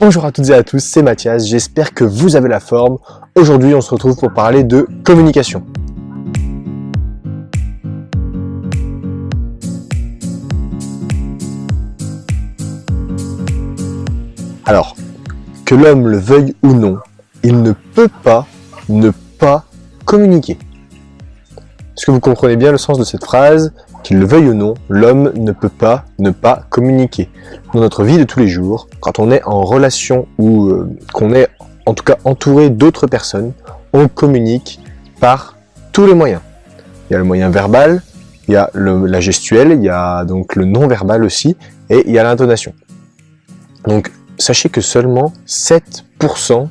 Bonjour à toutes et à tous, c'est Mathias, j'espère que vous avez la forme. Aujourd'hui, on se retrouve pour parler de communication. Alors, que l'homme le veuille ou non, il ne peut pas ne pas communiquer. Est-ce que vous comprenez bien le sens de cette phrase? Qu'il le veuille ou non, l'homme ne peut pas ne pas communiquer. Dans notre vie de tous les jours, quand on est en relation ou qu'on est en tout cas entouré d'autres personnes, on communique par tous les moyens. Il y a le moyen verbal, il y a la gestuelle, il y a donc le non-verbal aussi, et il y a l'intonation. Donc sachez que seulement 7%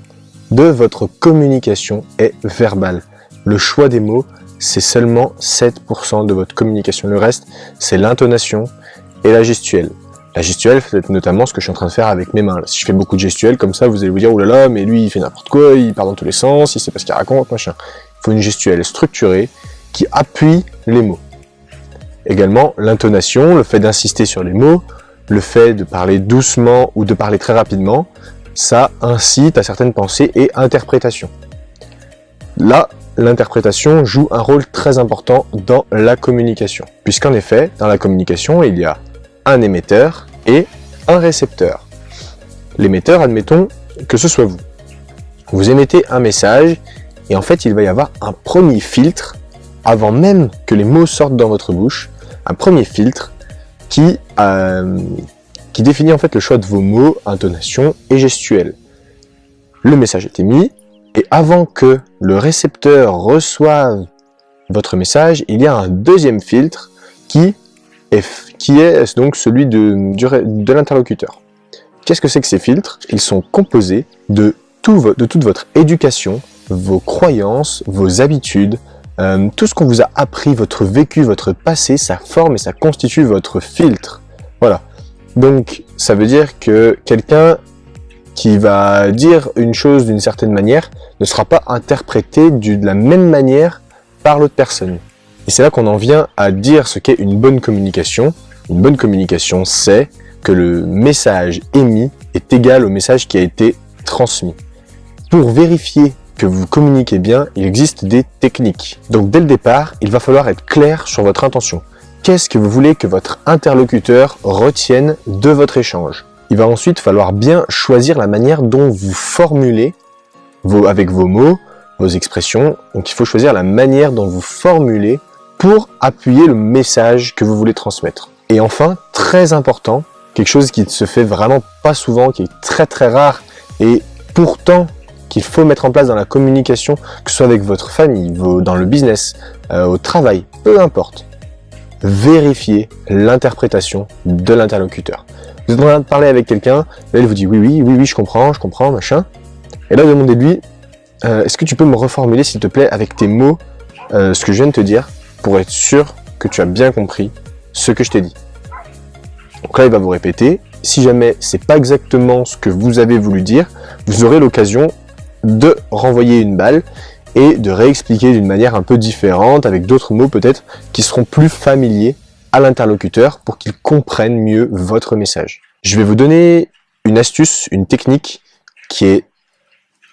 de votre communication est verbale. Le choix des mots, c'est seulement 7% de votre communication. Le reste, c'est l'intonation et la gestuelle. La gestuelle, c'est notamment ce que je suis en train de faire avec mes mains. Là, si je fais beaucoup de gestuelle comme ça, vous allez vous dire « Oh là là, mais lui, il fait n'importe quoi, il part dans tous les sens, il sait pas ce qu'il raconte, machin. » Il faut une gestuelle structurée qui appuie les mots. Également, l'intonation, le fait d'insister sur les mots, le fait de parler doucement ou de parler très rapidement, ça incite à certaines pensées et interprétations. Là, l'interprétation joue un rôle très important dans la communication. Puisqu'en effet, dans la communication, il y a un émetteur et un récepteur. L'émetteur, admettons que ce soit vous. Vous émettez un message et en fait, il va y avoir un premier filtre, avant même que les mots sortent dans votre bouche, un premier filtre qui définit en fait le choix de vos mots, intonation et gestuelle. Le message est émis, et avant que le récepteur reçoive votre message, il y a un deuxième filtre qui est donc celui de l'interlocuteur. Qu'est-ce que c'est que ces filtres? Ils sont composés de toute votre éducation, vos croyances, vos habitudes, tout ce qu'on vous a appris, votre vécu, votre passé, ça forme et ça constitue votre filtre. Voilà. Donc, ça veut dire que quelqu'un qui va dire une chose d'une certaine manière ne sera pas interprété de la même manière par l'autre personne. Et c'est là qu'on en vient à dire ce qu'est une bonne communication. Une bonne communication, c'est que le message émis est égal au message qui a été transmis. Pour vérifier que vous communiquez bien, il existe des techniques. Donc dès le départ, il va falloir être clair sur votre intention. Qu'est-ce que vous voulez que votre interlocuteur retienne de votre échange? Il va ensuite falloir bien choisir la manière dont vous formulez avec vos mots, vos expressions. Donc il faut choisir la manière dont vous formulez pour appuyer le message que vous voulez transmettre. Et enfin, très important, quelque chose qui ne se fait vraiment pas souvent, qui est très très rare, et pourtant qu'il faut mettre en place dans la communication, que ce soit avec votre famille, dans le business, au travail, peu importe. Vérifiez l'interprétation de l'interlocuteur. Vous êtes en train de parler avec quelqu'un, là il vous dit oui, je comprends, machin. Et là, demandez-lui, est-ce que tu peux me reformuler, s'il te plaît, avec tes mots, ce que je viens de te dire, pour être sûr que tu as bien compris ce que je t'ai dit. Donc là, il va vous répéter. Si jamais c'est pas exactement ce que vous avez voulu dire, vous aurez l'occasion de renvoyer une balle et de réexpliquer d'une manière un peu différente, avec d'autres mots peut-être, qui seront plus familiers à l'interlocuteur pour qu'il comprenne mieux votre message. Je vais vous donner une astuce, une technique qui est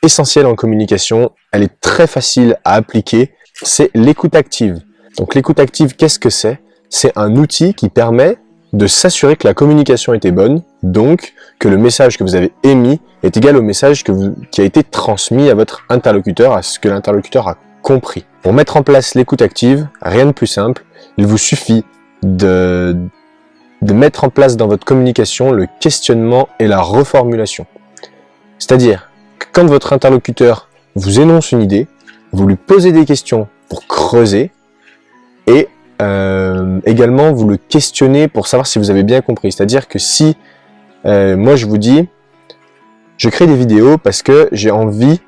essentielle en communication. Elle est très facile à appliquer. C'est l'écoute active. Donc l'écoute active, qu'est-ce que c'est? C'est un outil qui permet de s'assurer que la communication était bonne, donc que le message que vous avez émis est égal au message qui a été transmis à votre interlocuteur, à ce que l'interlocuteur a compris. Pour mettre en place l'écoute active, rien de plus simple, il vous suffit de mettre en place dans votre communication le questionnement et la reformulation. C'est-à-dire que quand votre interlocuteur vous énonce une idée, vous lui posez des questions pour creuser et également vous le questionnez pour savoir si vous avez bien compris. C'est-à-dire que si moi je vous dis je crée des vidéos parce que j'ai envie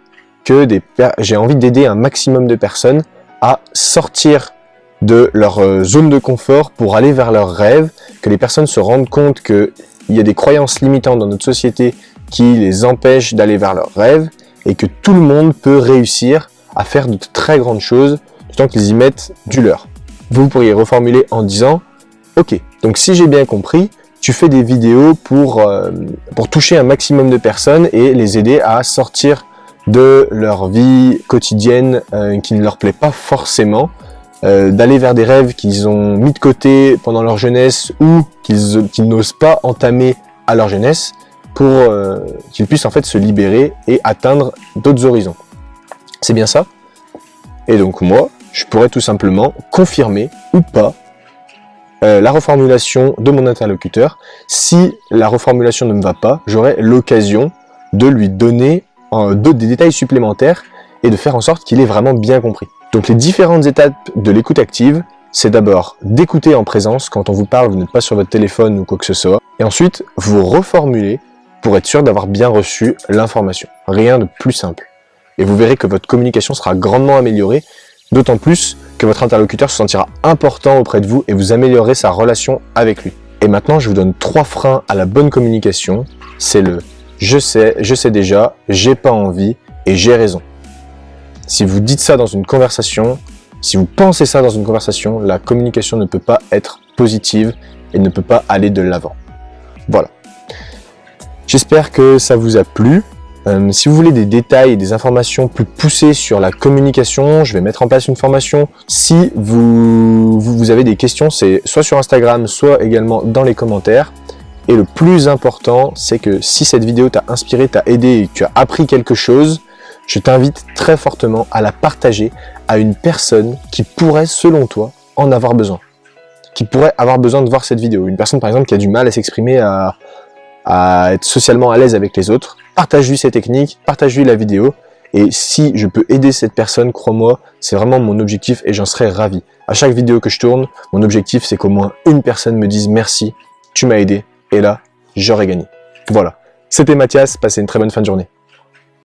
d'aider un maximum de personnes à sortir de leur zone de confort pour aller vers leurs rêves, que les personnes se rendent compte qu'il y a des croyances limitantes dans notre société qui les empêchent d'aller vers leurs rêves et que tout le monde peut réussir à faire de très grandes choses tant qu'ils y mettent du leur. Vous pourriez reformuler en disant « Ok, donc si j'ai bien compris, tu fais des vidéos pour toucher un maximum de personnes et les aider à sortir de leur vie quotidienne qui ne leur plaît pas forcément, d'aller vers des rêves qu'ils ont mis de côté pendant leur jeunesse ou qu'ils n'osent pas entamer à leur jeunesse pour qu'ils puissent en fait se libérer et atteindre d'autres horizons. C'est bien ça? Et donc moi, je pourrais tout simplement confirmer ou pas la reformulation de mon interlocuteur. Si la reformulation ne me va pas, j'aurai l'occasion de lui donner des détails supplémentaires et de faire en sorte qu'il ait vraiment bien compris. Donc les différentes étapes de l'écoute active, c'est d'abord d'écouter en présence. Quand on vous parle, vous n'êtes pas sur votre téléphone ou quoi que ce soit. Et ensuite, vous reformulez pour être sûr d'avoir bien reçu l'information. Rien de plus simple. Et vous verrez que votre communication sera grandement améliorée, d'autant plus que votre interlocuteur se sentira important auprès de vous et vous améliorerez sa relation avec lui. Et maintenant, je vous donne 3 freins à la bonne communication. C'est le « je sais déjà, j'ai pas envie et j'ai raison ». Si vous dites ça dans une conversation, si vous pensez ça dans une conversation, la communication ne peut pas être positive et ne peut pas aller de l'avant. Voilà. J'espère que ça vous a plu. Si vous voulez des détails et des informations plus poussées sur la communication, je vais mettre en place une formation. Si vous avez des questions, c'est soit sur Instagram, soit également dans les commentaires. Et le plus important, c'est que si cette vidéo t'a inspiré, t'a aidé et que tu as appris quelque chose, je t'invite très fortement à la partager à une personne qui pourrait, selon toi, en avoir besoin. Qui pourrait avoir besoin de voir cette vidéo. Une personne, par exemple, qui a du mal à s'exprimer, à être socialement à l'aise avec les autres. Partage-lui ces techniques, partage-lui la vidéo. Et si je peux aider cette personne, crois-moi, c'est vraiment mon objectif et j'en serais ravi. À chaque vidéo que je tourne, mon objectif, c'est qu'au moins une personne me dise merci, tu m'as aidé. Et là, j'aurais gagné. Voilà. C'était Mathias, passez une très bonne fin de journée.